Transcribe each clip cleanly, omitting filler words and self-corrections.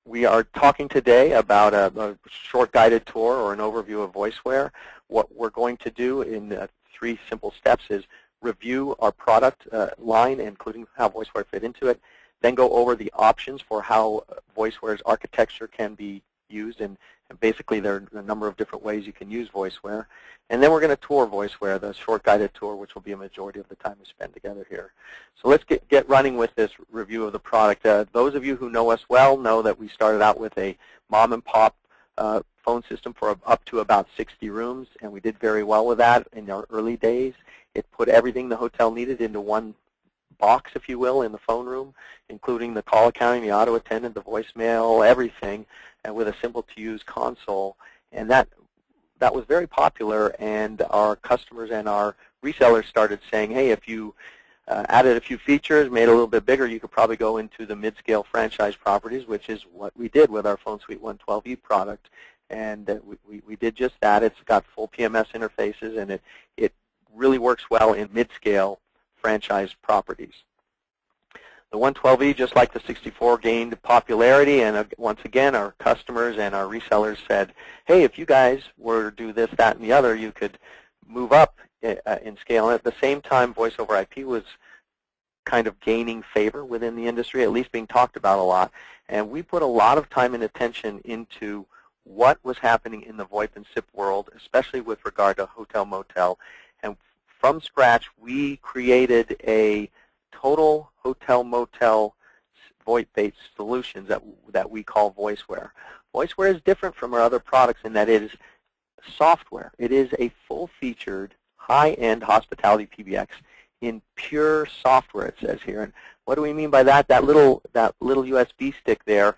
We are talking today about a short guided tour or an overview of Voiceware. What we're going to do in 3 simple steps is review our product line, including how Voiceware fit into it, then go over the options for how Voiceware's architecture can be used, and basically there are a number of different ways you can use Voiceware. And then we're going to tour Voiceware, the short guided tour, which will be a majority of the time we spend together here. So let's get running with this review of the product. Those of you who know us well know that we started out with a mom and pop phone system for up to about 60 rooms, and we did very well with that in our early days. It put everything the hotel needed into one box, if you will, in the phone room, including the call accounting, the auto attendant, the voicemail, everything, and with a simple-to-use console. And that was very popular, and our customers and our resellers started saying, hey, if you added a few features, made it a little bit bigger, you could probably go into the mid-scale franchise properties, which is what we did with our Phone Suite 112e product. And we did just that. It's got full PMS interfaces, and it really works well in mid-scale franchise properties. The 112e, just like the 64, gained popularity, and once again, our customers and our resellers said, hey, if you guys were to do this, that, and the other, you could move up in scale. And at the same time, voice over IP was kind of gaining favor within the industry, at least being talked about a lot. And we put a lot of time and attention into what was happening in the VoIP and SIP world, especially with regard to hotel-motel. And from scratch, we created a total hotel-motel VoIP-based solutions that we call Voiceware. Voiceware is different from our other products in that it is software. It is a full-featured, high-end hospitality PBX in pure software, it says here. And what do we mean by that? That little USB stick there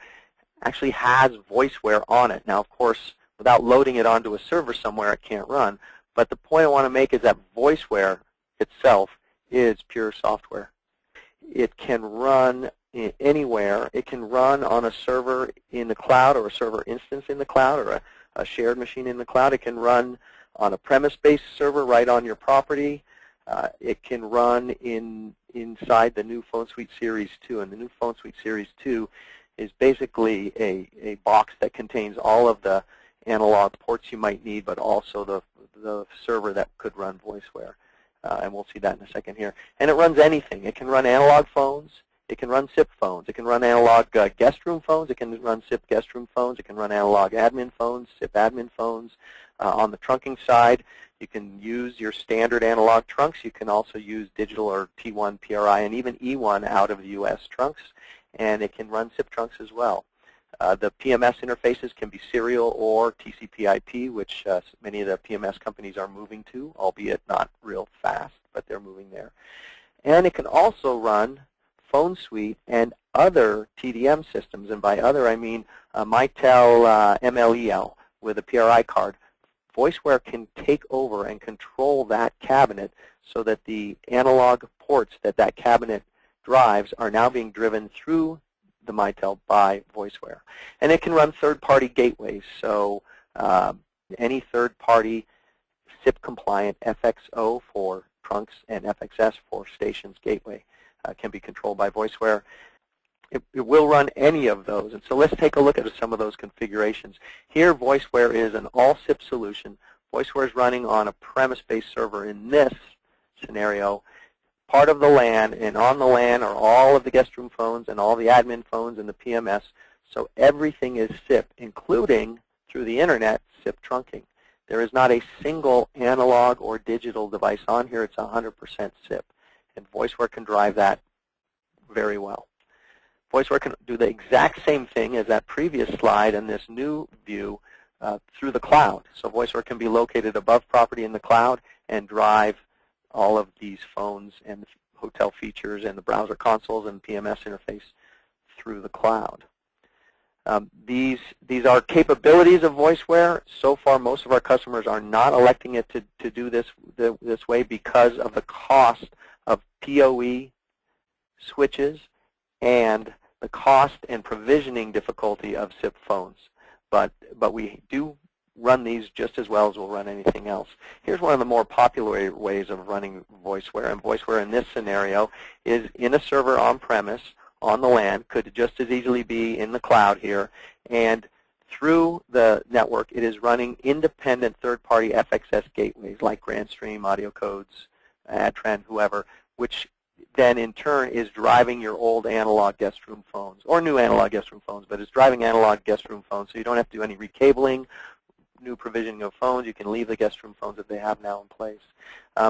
actually has Voiceware on it. Now, of course, without loading it onto a server somewhere, it can't run. But the point I want to make is that Voiceware itself is pure software. It can run anywhere. It can run on a server in the cloud or a server instance in the cloud or a shared machine in the cloud. It can run on a premise-based server right on your property. It can run inside the new Phone Suite Series 2. And the new Phone Suite Series 2 is basically a box that contains all of the analog ports you might need, but also the server that could run Voiceware. And we'll see that in a second here. And it runs anything. It can run analog phones. It can run SIP phones. It can run analog guest room phones. It can run SIP guest room phones. It can run analog admin phones, SIP admin phones. On the trunking side, you can use your standard analog trunks. You can also use digital or T1, PRI, and even E1 out of the US trunks. And it can run SIP trunks as well. The PMS interfaces can be serial or TCP/IP, which many of the PMS companies are moving to, albeit not real fast, but they're moving there. And it can also run Phone Suite and other TDM systems, and by other I mean Mitel MLEL with a PRI card. Voiceware can take over and control that cabinet so that the analog ports that cabinet drives are now being driven through the Mitel by Voiceware. And it can run third-party gateways, so any third-party SIP-compliant FXO for trunks and FXS for stations gateway can be controlled by Voiceware. It will run any of those, and so let's take a look at some of those configurations. Here, Voiceware is an all-SIP solution. Voiceware is running on a premise-based server in this scenario. Part of the LAN, and on the LAN are all of the guest room phones and all the admin phones and the PMS. So everything is SIP, including, through the internet, SIP trunking. There is not a single analog or digital device on here. It's 100% SIP. And Voiceware can drive that very well. Voiceware can do the exact same thing as that previous slide and this new view through the cloud. So Voiceware can be located above property in the cloud and drive all of these phones and the hotel features and the browser consoles and PMS interface through the cloud. These are capabilities of Voiceware. So far, most of our customers are not electing it to do this way because of the cost of PoE switches and the cost and provisioning difficulty of SIP phones. But we do run these just as well as we'll run anything else. Here's one of the more popular ways of running Voiceware. And Voiceware in this scenario is in a server on-premise on the LAN could just as easily be in the cloud here, and through the network it is running independent third-party FXS gateways like GrandStream, Audio Codes, AdTran, whoever, which then in turn is driving your old analog guest room phones, or new analog guest room phones, but it's driving analog guest room phones, so you don't have to do any recabling, new provisioning of phones. You can leave the guest room phones that they have now in place.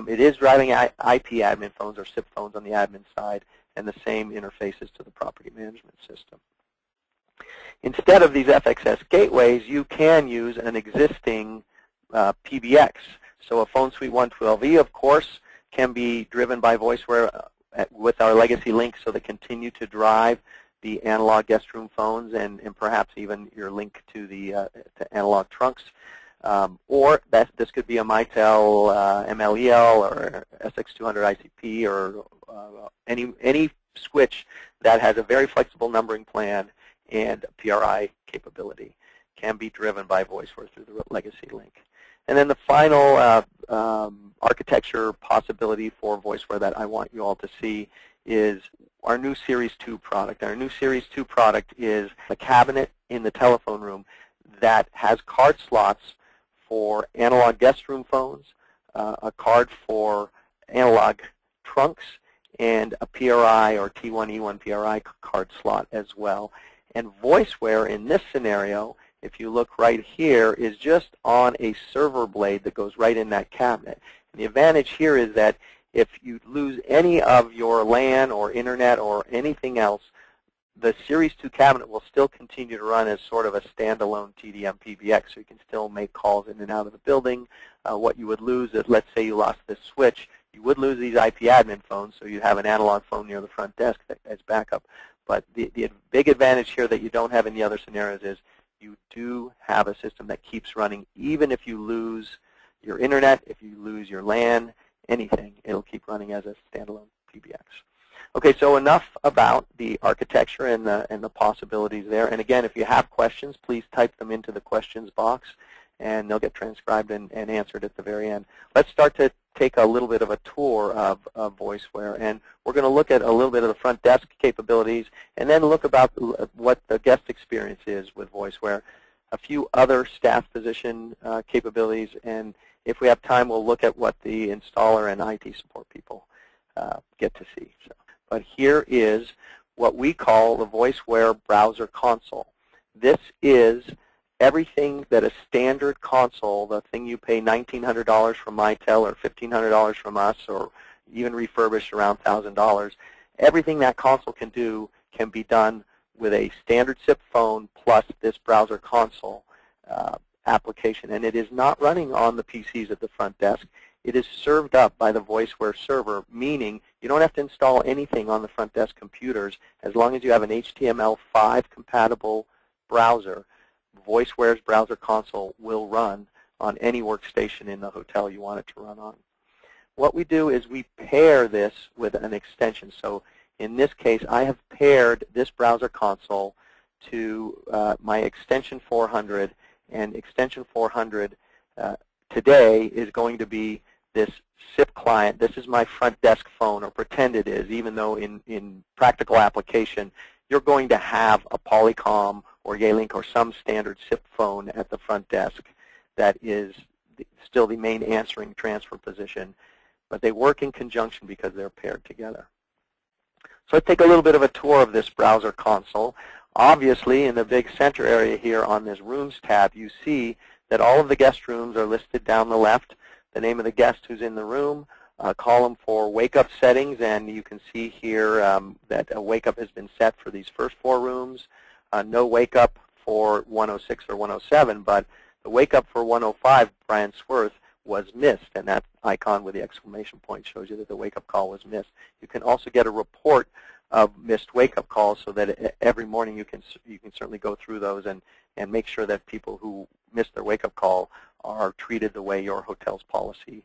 It is driving IP admin phones or SIP phones on the admin side, and the same interfaces to the property management system. Instead of these FXS gateways, you can use an existing PBX. So a phone suite 112E, of course, can be driven by Voiceware with our legacy links, so they continue to drive the analog guest room phones and perhaps even your link to the to analog trunks. Or this could be a Mitel MLEL or SX200 ICP or any switch that has a very flexible numbering plan and PRI capability can be driven by Voiceware through the legacy link. And then the final architecture possibility for Voiceware that I want you all to see is our new Series 2 product. Our new Series 2 product is a cabinet in the telephone room that has card slots for analog guest room phones, a card for analog trunks, and a PRI or T1E1 PRI card slot as well. And Voiceware in this scenario, if you look right here, is just on a server blade that goes right in that cabinet. And the advantage here is that if you lose any of your LAN or internet or anything else, the Series 2 cabinet will still continue to run as sort of a standalone TDM PBX, so you can still make calls in and out of the building. What you would lose is, let's say you lost this switch, you would lose these IP admin phones, so you have an analog phone near the front desk as backup. But the big advantage here that you don't have in the other scenarios is you do have a system that keeps running even if you lose your internet, if you lose your LAN, anything, it'll keep running as a standalone PBX. Okay, so enough about the architecture and the possibilities there. And again, if you have questions, please type them into the questions box, and they'll get transcribed and answered at the very end. Let's start to take a little bit of a tour of Voiceware, and we're going to look at a little bit of the front desk capabilities, and then look about what the guest experience is with Voiceware, a few other staff position capabilities, and if we have time, we'll look at what the installer and IT support people get to see. So, but here is what we call the Voiceware browser console. This is everything that a standard console, the thing you pay $1,900 from Mitel or $1,500 from us, or even refurbished around $1,000, everything that console can do can be done with a standard SIP phone plus this browser console application. And it is not running on the PCs at the front desk. It is served up by the Voiceware server, meaning you don't have to install anything on the front desk computers. As long as you have an HTML5 compatible browser, Voiceware's browser console will run on any workstation in the hotel you want it to run on. What we do is we pair this with an extension. So in this case, I have paired this browser console to my extension 400, and extension 400 today is going to be this SIP client. This is my front desk phone, or pretend it is, even though in practical application you're going to have a Polycom or Yealink or some standard SIP phone at the front desk that is still the main answering transfer position, but they work in conjunction because they're paired together. So let's take a little bit of a tour of this browser console. Obviously, in the big center area here on this Rooms tab, you see that all of the guest rooms are listed down the left, the name of the guest who's in the room, a column for wake-up settings, and you can see here that a wake-up has been set for these first 4 rooms. No wake-up for 106 or 107, but the wake-up for 105, Brian Sworth, was missed, and that icon with the exclamation point shows you that the wake-up call was missed. You can also get a report of missed wake-up calls, so that every morning you can certainly go through those and make sure that people who missed their wake-up call are treated the way your hotel's policy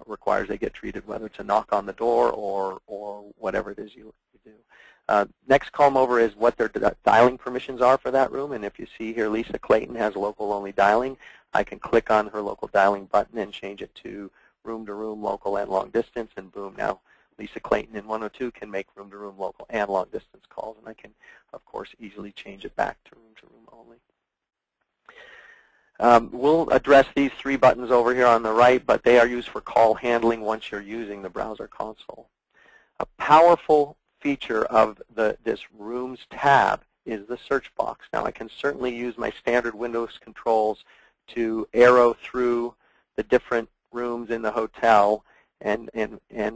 requires they get treated, whether it's a knock on the door or whatever it is you do. Next column over is what their dialing permissions are for that room, and if you see here Lisa Clayton has local-only dialing, I can click on her local dialing button and change it to room-to-room, local, and long distance, and boom, now Lisa Clayton in 102 can make room-to-room local and long-distance calls, and I can, of course, easily change it back to room-to-room only. We'll address these 3 buttons over here on the right, but they are used for call handling once you're using the browser console. A powerful feature of this Rooms tab is the search box. Now, I can certainly use my standard Windows controls to arrow through the different rooms in the hotel and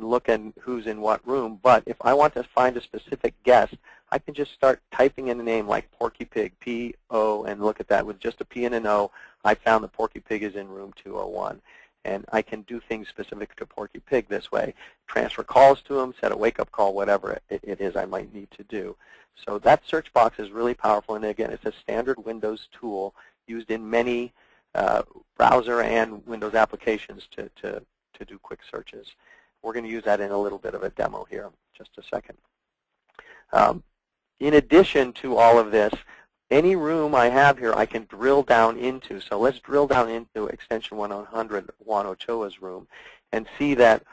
look at who's in what room. But if I want to find a specific guest, I can just start typing in a name like Porky Pig, P-O, and look at that. With just a P and an O, I found that Porky Pig is in room 201. And I can do things specific to Porky Pig this way. Transfer calls to him, set a wake-up call, whatever it is I might need to do. So that search box is really powerful. And again, it's a standard Windows tool used in many browser and Windows applications to do quick searches. We're going to use that in a little bit of a demo here, just a second. In addition to all of this, any room I have here I can drill down into. So let's drill down into extension 100, Juan Ochoa's room, and see that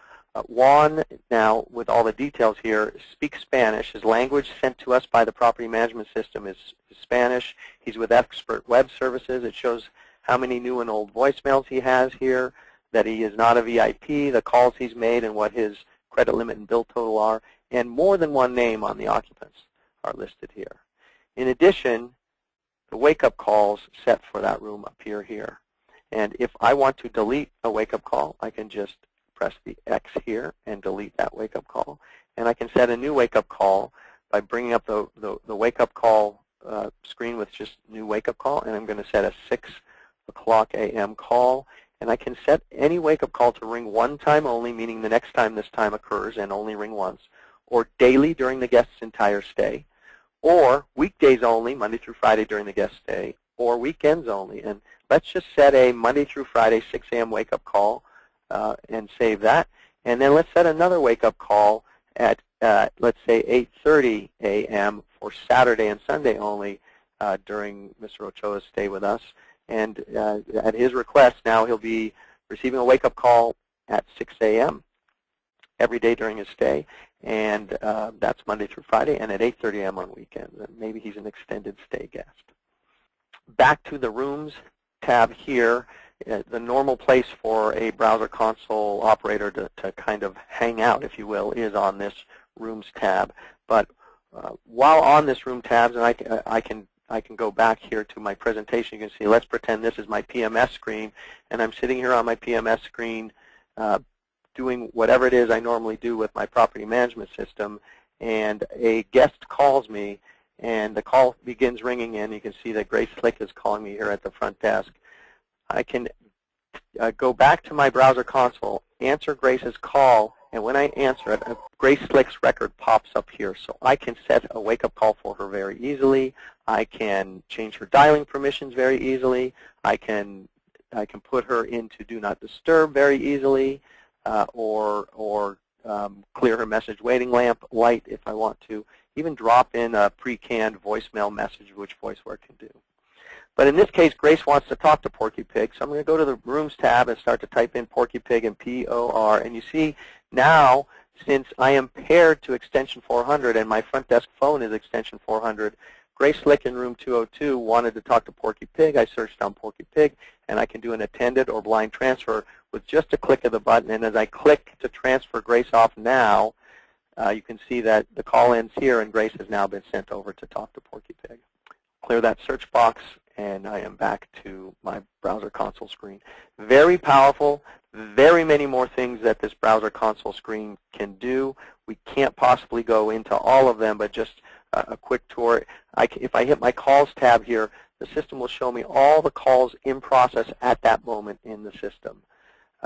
Juan, now with all the details here, speaks Spanish. His language sent to us by the property management system is Spanish. He's with Expert Web Services. It shows how many new and old voicemails he has here, that he is not a VIP, the calls he's made, and what his credit limit and bill total are, and more than one name on the occupants are listed here. In addition, the wake-up calls set for that room appear here. And if I want to delete a wake-up call, I can just press the X here and delete that wake-up call. And I can set a new wake-up call by bringing up the wake-up call screen with just new wake-up call, and I'm going to set a 6 o'clock a.m. call. And I can set any wake-up call to ring one time only, meaning the next time this time occurs and only ring once, or daily during the guest's entire stay, or weekdays only, Monday through Friday during the guest stay, or weekends only. And let's just set a Monday through Friday 6 a.m. wake-up call and save that. And then let's set another wake-up call at, let's say, 8:30 a.m. for Saturday and Sunday only during Mr. Ochoa's stay with us. And at his request, now he'll be receiving a wake-up call at 6 a.m. every day during his stay, and that's Monday through Friday, and at 8:30 a.m. on weekends. And maybe he's an extended stay guest. Back to the Rooms tab here. The normal place for a browser console operator to kind of hang out, if you will, is on this Rooms tab. But while on this Room tabs, and I can go back here to my presentation. You can see, let's pretend this is my PMS screen, and I'm sitting here on my PMS screen doing whatever it is I normally do with my property management system, and a guest calls me, and the call begins ringing in. You can see that Grace Slick is calling me here at the front desk. I can go back to my browser console, answer Grace's call, and when I answer it, Grace Slick's record pops up here. So I can set a wake-up call for her very easily. I can change her dialing permissions very easily. I can put her into Do Not Disturb very easily, or clear her message waiting lamp light if I want to. Even drop in a pre-canned voicemail message, which Voiceware can do. But in this case, Grace wants to talk to Porky Pig, so I'm going to go to the Rooms tab and start to type in Porky Pig and P-O-R. And you see now, since I am paired to extension 400 and my front desk phone is extension 400, Grace Slick in room 202 wanted to talk to Porky Pig. I searched on Porky Pig, and I can do an attended or blind transfer with just a click of the button. And as I click to transfer Grace off now, you can see that the call ends here, and Grace has now been sent over to talk to Porky Pig. Clear that search box, and I am back to my browser console screen. Very powerful, very many more things that this browser console screen can do. We can't possibly go into all of them, but just a quick tour. If I hit my Calls tab here, the system will show me all the calls in process at that moment in the system.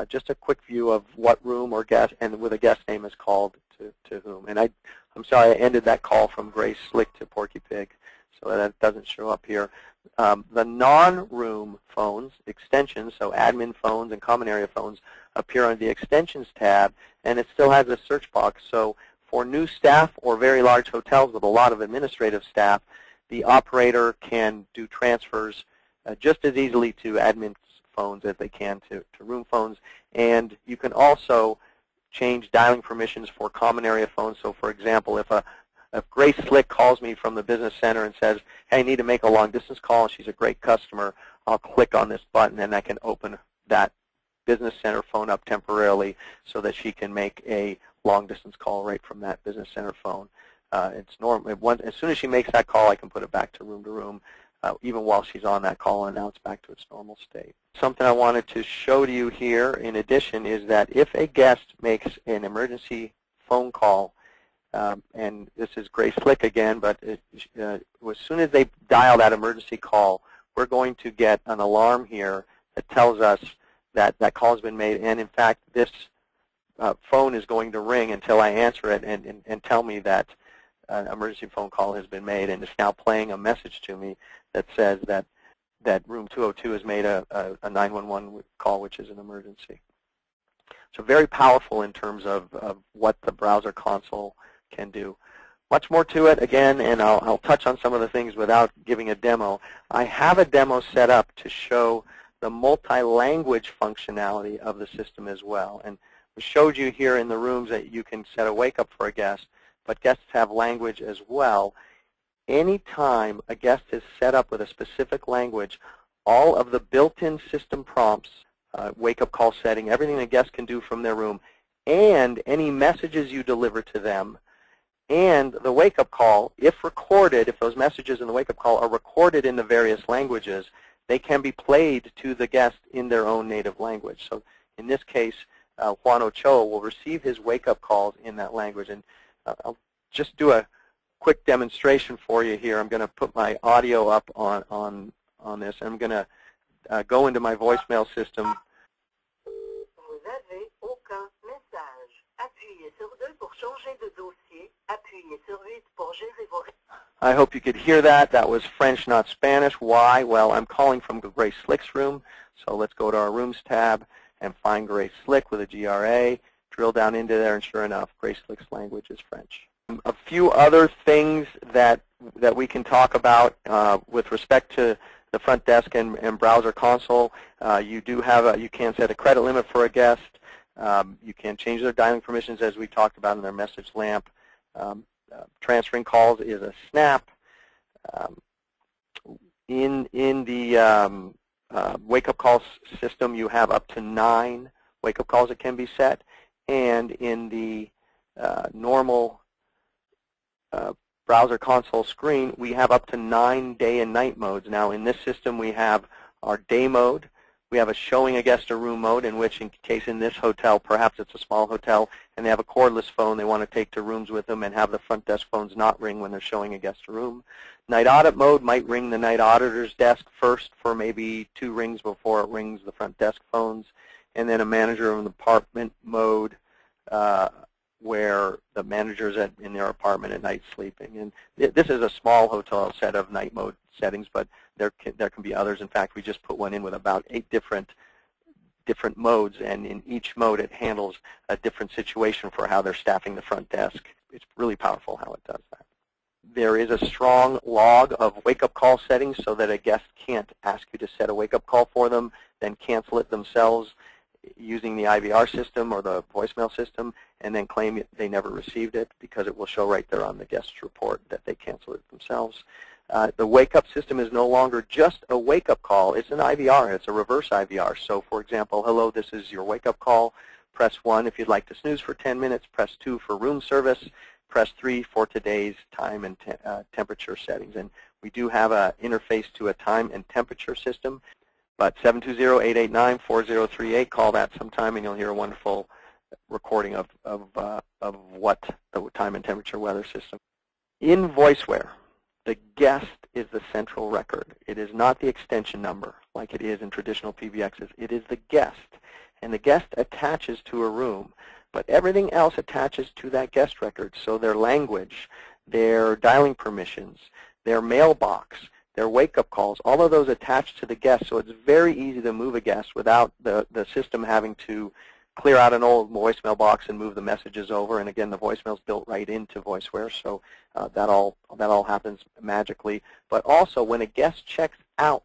Just a quick view of what room or guest, and with a guest name is called to whom. And I'm sorry I ended that call from Grace Slick to Porky Pig, so that doesn't show up here. The non-room phones, extensions, so admin phones and common area phones, appear on the Extensions tab, and it still has a search box. So for new staff or very large hotels with a lot of administrative staff, the operator can do transfers just as easily to admin phones as they can to room phones. And you can also change dialing permissions for common area phones. So for example, if Grace Slick calls me from the business center and says, hey, I need to make a long distance call, and she's a great customer, I'll click on this button and I can open that business center phone up temporarily so that she can make a long distance call right from that business center phone. It's normal. As soon as she makes that call, I can put it back to room, even while she's on that call, and now it's back to its normal state. Something I wanted to show to you here, in addition, is that if a guest makes an emergency phone call, and this is Grace Slick again, but as soon as they dial that emergency call, we're going to get an alarm here that tells us that that call has been made, and in fact, this phone is going to ring until I answer it and tell me that an emergency phone call has been made, and it's now playing a message to me that says that room 202 has made a 911 call, which is an emergency. So very powerful in terms of what the browser console can do. Much more to it, again, and I'll touch on some of the things without giving a demo. I have a demo set up to show the multi-language functionality of the system as well. And we showed you here in the rooms that you can set a wake-up for a guest, but guests have language as well. Anytime a guest is set up with a specific language, all of the built-in system prompts, wake-up call setting, everything a guest can do from their room, and any messages you deliver to them, and the wake-up call, if recorded, if those messages in the wake-up call are recorded in the various languages, they can be played to the guest in their own native language. So in this case, Juan Ochoa will receive his wake-up calls in that language. And I'll just do a quick demonstration for you here. I'm going to put my audio up on this. I'm going to go into my voicemail system. Vous avez aucun message. Appuyez sur 2 pour changer de dossier. Appuyez sur 8 pour gérer vos... I hope you could hear that. That was French, not Spanish. Why? Well, I'm calling from Grace Slick's room. So let's go to our Rooms tab and find Grace Slick with a GRA. Drill down into there, and sure enough, Grace Slick's language is French. A few other things that we can talk about with respect to the front desk and browser console. You can set a credit limit for a guest. You can change their dialing permissions, as we talked about in their message lamp. Transferring calls is a snap. In the wake-up call system, you have up to 9 wake-up calls that can be set. And in the normal browser console screen, we have up to 9 day and night modes. Now, in this system, we have our day mode. We have a showing a guest a room mode, in which, in case in this hotel, perhaps it's a small hotel, and they have a cordless phone they want to take to rooms with them and have the front desk phones not ring when they're showing a guest a room. Night audit mode might ring the night auditor's desk first for maybe 2 rings before it rings the front desk phones. And then a manager of an apartment mode where the manager's in their apartment at night sleeping. And this is a small hotel set of night mode settings, but there can be others. In fact, we just put one in with about 8 different modes, and in each mode it handles a different situation for how they're staffing the front desk. It's really powerful how it does that. There is a strong log of wake-up call settings so that a guest can't ask you to set a wake-up call for them, then cancel it themselves using the IVR system or the voicemail system, and then claim they never received it, because it will show right there on the guest's report that they canceled it themselves. The wake-up system is no longer just a wake-up call. It's an IVR. It's a reverse IVR. So, for example, hello, this is your wake-up call. Press 1 if you'd like to snooze for 10 minutes. Press 2 for room service. Press 3 for today's time and temperature settings. And we do have an interface to a time and temperature system. But 720-889-4038, call that sometime, and you'll hear a wonderful recording of what the time and temperature weather system. In Voiceware, the guest is the central record. It is not the extension number like it is in traditional PBXs. It is the guest, and the guest attaches to a room, but everything else attaches to that guest record. So their language, their dialing permissions, their mailbox, their wake-up calls, all of those attach to the guest. So it's very easy to move a guest without the system having to clear out an old voicemail box and move the messages over. And again, the voicemail is built right into Voiceware, so that all happens magically. But also, when a guest checks out,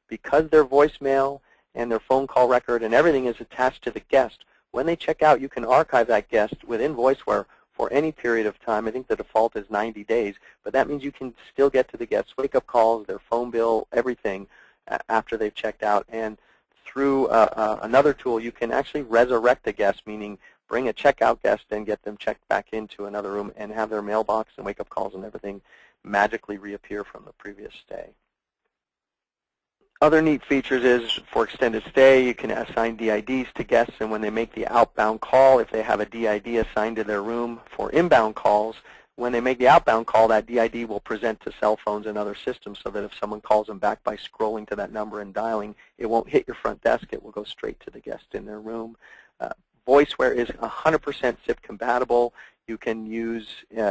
because their voicemail and their phone call record and everything is attached to the guest, When they check out, you can archive that guest within Voiceware for any period of time. I think the default is 90 days, but that means you can still get to the guest's wake-up calls, their phone bill, everything after they've checked out. And through another tool, you can actually resurrect a guest, meaning bring a checkout guest and get them checked back into another room and have their mailbox and wake-up calls and everything magically reappear from the previous stay. Other neat features is for extended stay, you can assign DIDs to guests, and when they make the outbound call, if they have a DID assigned to their room for inbound calls, when they make the outbound call, that DID will present to cell phones and other systems so that if someone calls them back by scrolling to that number and dialing, it won't hit your front desk. It will go straight to the guest in their room. Voiceware is 100% SIP compatible. You can use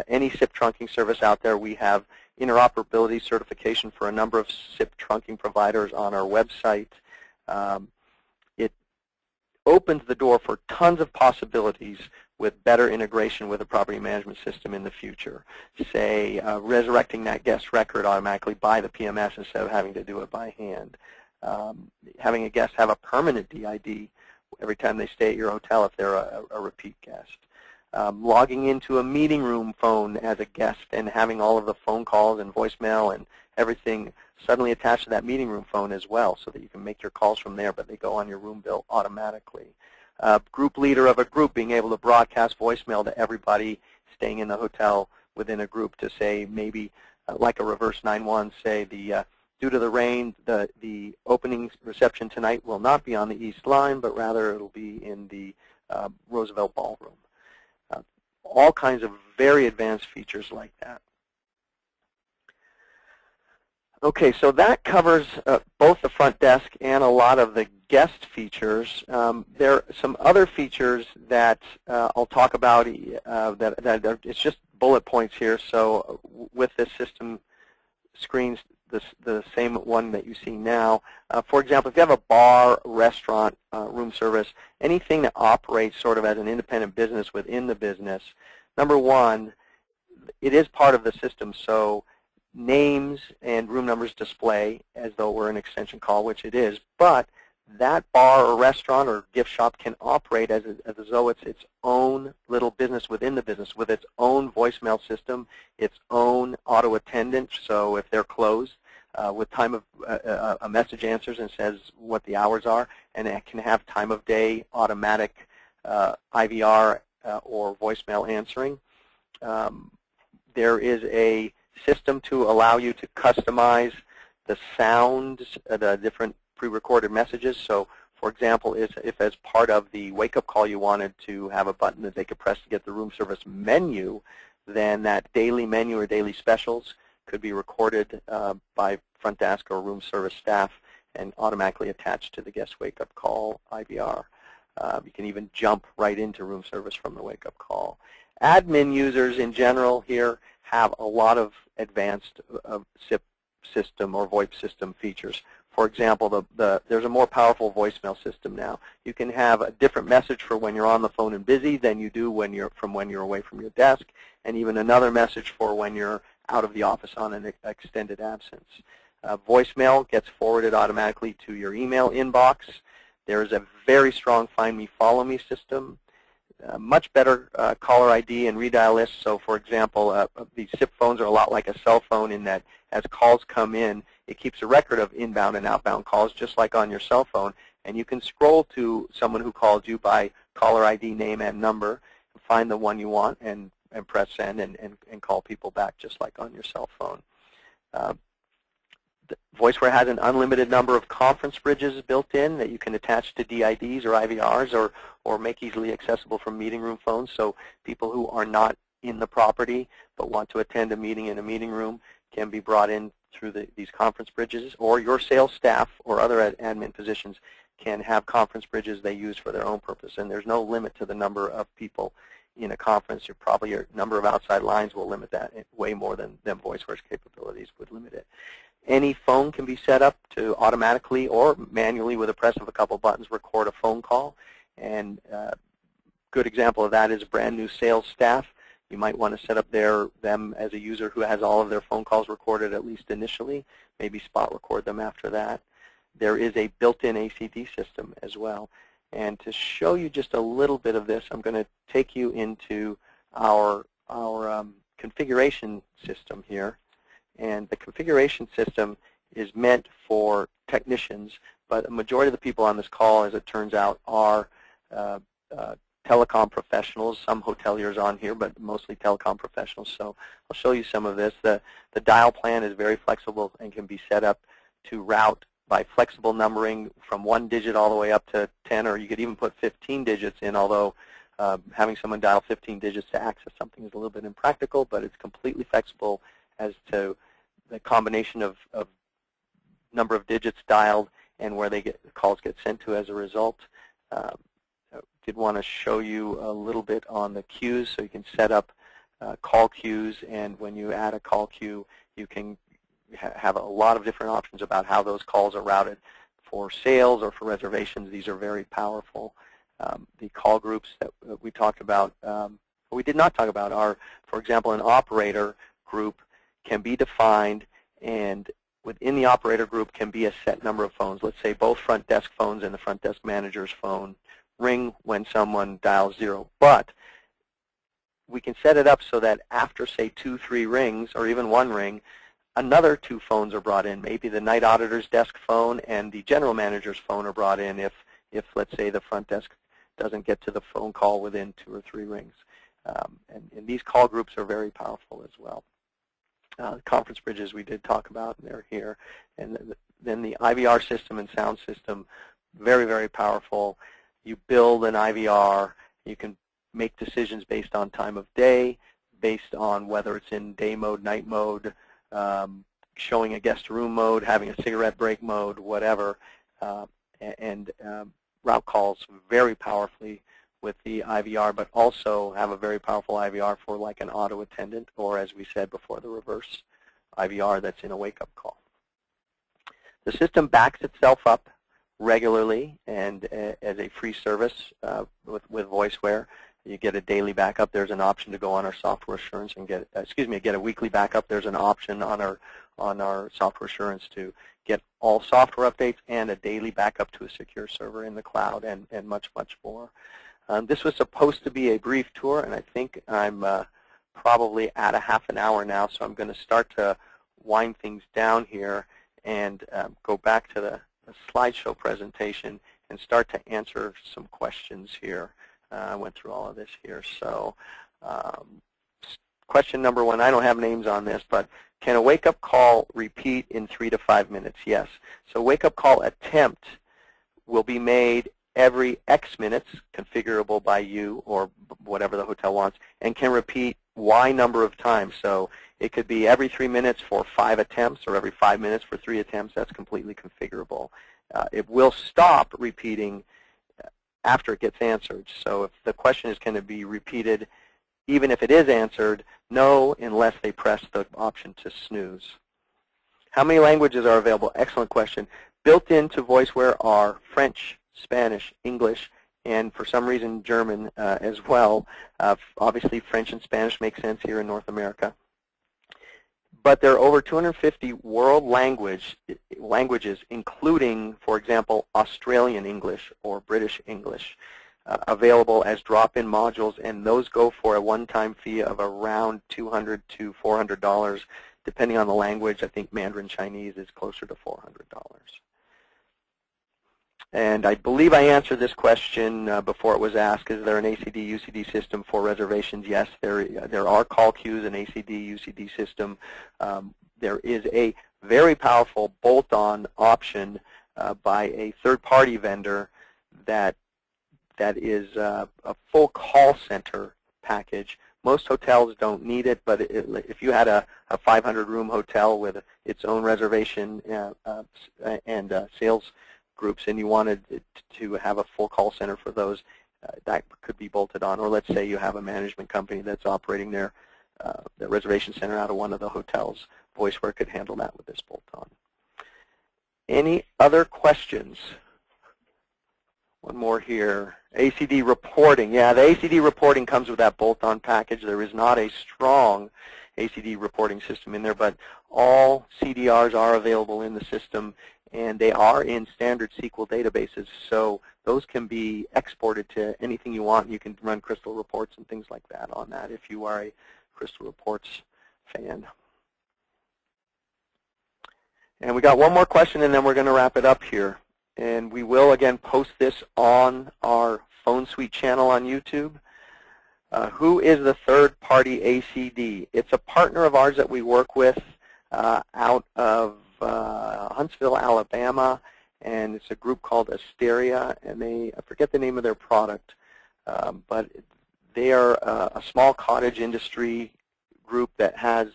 any SIP trunking service out there. We have interoperability certification for a number of SIP trunking providers on our website. It opens the door for tons of possibilities with better integration with a property management system in the future. Say, resurrecting that guest record automatically by the PMS instead of having to do it by hand. Having a guest have a permanent DID every time they stay at your hotel if they're a repeat guest. Logging into a meeting room phone as a guest and having all of the phone calls and voicemail and everything suddenly attached to that meeting room phone as well, so that you can make your calls from there, but they go on your room bill automatically. Group leader of a group being able to broadcast voicemail to everybody staying in the hotel within a group to say maybe like a reverse 9-1, say due to the rain, the opening reception tonight will not be on the East Line, but rather it'll be in the Roosevelt Ballroom. All kinds of very advanced features like that. Okay, so that covers both the front desk and a lot of the guest features. There are some other features that I'll talk about that it's just bullet points here. So with this system screens, the same one that you see now. For example, if you have a bar, restaurant, room service, anything that operates sort of as an independent business within the business, number one, it is part of the system. So names and room numbers display as though we're an extension call, which it is, but that bar or restaurant or gift shop can operate as though it's its own little business within the business with its own voicemail system, its own auto attendant. So if they're closed, with time of a message answers and says what the hours are, and it can have time of day automatic IVR or voicemail answering. There is a system to allow you to customize the sounds, the different pre-recorded messages. So, for example, if as part of the wake-up call you wanted to have a button that they could press to get the room service menu, then that daily menu or daily specials could be recorded by front desk or room service staff and automatically attached to the guest wake-up call IVR. You can even jump right into room service from the wake-up call. Admin users in general here have a lot of advanced SIP system or VoIP system features. For example, there's a more powerful voicemail system now. You can have a different message for when you're on the phone and busy than you do when you're away from your desk, and even another message for when you're out of the office on an extended absence. Voicemail gets forwarded automatically to your email inbox. There is a very strong Find Me, Follow Me system. Much better caller ID and redial lists. So, for example, these SIP phones are a lot like a cell phone in that as calls come in, it keeps a record of inbound and outbound calls just like on your cell phone. And you can scroll to someone who called you by caller ID, name, and number, find the one you want, and press send and call people back just like on your cell phone. Voiceware has an unlimited number of conference bridges built in that you can attach to DIDs or IVRs or make easily accessible from meeting room phones. So people who are not in the property but want to attend a meeting in a meeting room can be brought in through these conference bridges, or your sales staff or other admin positions can have conference bridges they use for their own purpose. And there's no limit to the number of people in a conference. Your number of outside lines will limit that way more than Voiceware's capabilities would limit it. Any phone can be set up to automatically or manually with a press of a couple buttons record a phone call. And a good example of that is brand new sales staff. You might want to set up them as a user who has all of their phone calls recorded at least initially, maybe spot record them after that. There is a built-in ACD system as well. And to show you just a little bit of this, I'm going to take you into our configuration system here. And the configuration system is meant for technicians, but a majority of the people on this call, as it turns out, are telecom professionals. Some hoteliers on here, but mostly telecom professionals. So I'll show you some of this. The dial plan is very flexible and can be set up to route by flexible numbering from 1 digit all the way up to 10, or you could even put 15 digits in, although having someone dial 15 digits to access something is a little bit impractical, but it's completely flexible as to the combination of number of digits dialed and where the calls get sent to as a result. I did want to show you a little bit on the queues, so you can set up call queues, and when you add a call queue, you can have a lot of different options about how those calls are routed. For sales or for reservations, these are very powerful. The call groups that we talked about, what we did not talk about are, for example, an operator group can be defined, and within the operator group can be a set number of phones. Let's say both front desk phones and the front desk manager's phone ring when someone dials 0. But we can set it up so that after, say, 2, 3 rings, or even 1 ring, another 2 phones are brought in. Maybe the night auditor's desk phone and the general manager's phone are brought in if let's say, the front desk doesn't get to the phone call within 2 or 3 rings. And these call groups are very powerful as well. The conference bridges we did talk about, and they're here. And then the IVR system and sound system, very, very powerful. You build an IVR. You can make decisions based on time of day, based on whether it's in day mode, night mode, showing a guest room mode, having a cigarette break mode, whatever, and route calls very powerfully with the IVR, but also have a very powerful IVR for like an auto attendant, or as we said before, the reverse IVR that's in a wake-up call. The system backs itself up regularly and as a free service with Voiceware. You get a daily backup. There's an option to go on our software assurance and get a weekly backup. There's an option on our software assurance to get all software updates and a daily backup to a secure server in the cloud, and much, much more. This was supposed to be a brief tour, and I think I'm probably at a half an hour now, so I'm going to start to wind things down here and go back to the slideshow presentation and start to answer some questions here. I went through all of this here. So question number 1, I don't have names on this, but can a wake-up call repeat in 3 to 5 minutes? Yes. So wake-up call attempt will be made every X minutes, configurable by you or whatever the hotel wants, and can repeat Y number of times. So it could be every 3 minutes for 5 attempts, or every 5 minutes for 3 attempts. That's completely configurable. It will stop repeating after it gets answered. So if the question is, can it be repeated even if it is answered? No, unless they press the option to snooze. How many languages are available? Excellent question. Built into Voiceware are French, Spanish, English, and for some reason German as well. Obviously French and Spanish make sense here in North America. But there are over 250 world languages, including, for example, Australian English or British English, available as drop-in modules, and those go for a one-time fee of around $200 to $400, depending on the language. I think Mandarin Chinese is closer to $400. And I believe I answered this question before it was asked. Is there an ACD UCD system for reservations? Yes, there are call queues, an ACD UCD system. There is a very powerful bolt-on option by a third-party vendor that is a full call center package. Most hotels don't need it, but if you had a 500-room hotel with its own reservation and sales groups, and you wanted to have a full call center for those, that could be bolted on. Or let's say you have a management company that's operating their reservation center out of one of the hotels. Voiceware could handle that with this bolt-on. Any other questions? One more here. ACD reporting. Yeah, the ACD reporting comes with that bolt-on package. There is not a strong ACD reporting system in there, but all CDRs are available in the system, and they are in standard SQL databases, so those can be exported to anything you want. You can run Crystal reports and things like that on that if you are a Crystal reports fan. And we got one more question, and then we're going to wrap it up here. And we will, again, post this on our Phone Suite channel on YouTube. Who is the third-party ACD? It's a partner of ours that we work with out of Huntsville, Alabama, and it's a group called Asteria, and I forget the name of their product, but they are a small cottage industry group that has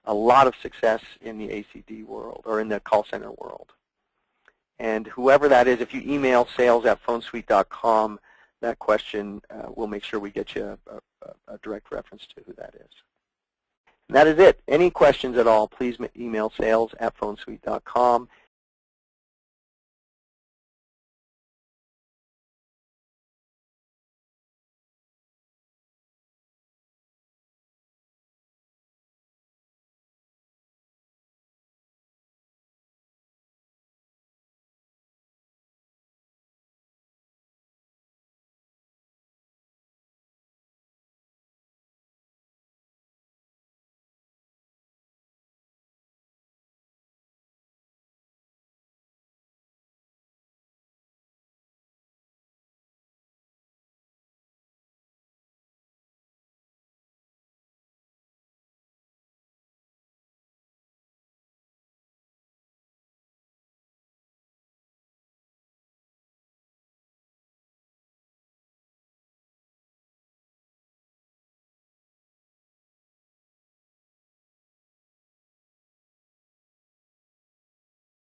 a lot of success in the ACD world, or in the call center world. And whoever that is, if you email sales@phonesuite.com, that question, we'll make sure we get you a direct reference to who that is. And that is it. Any questions at all, please email sales@phonesuite.com.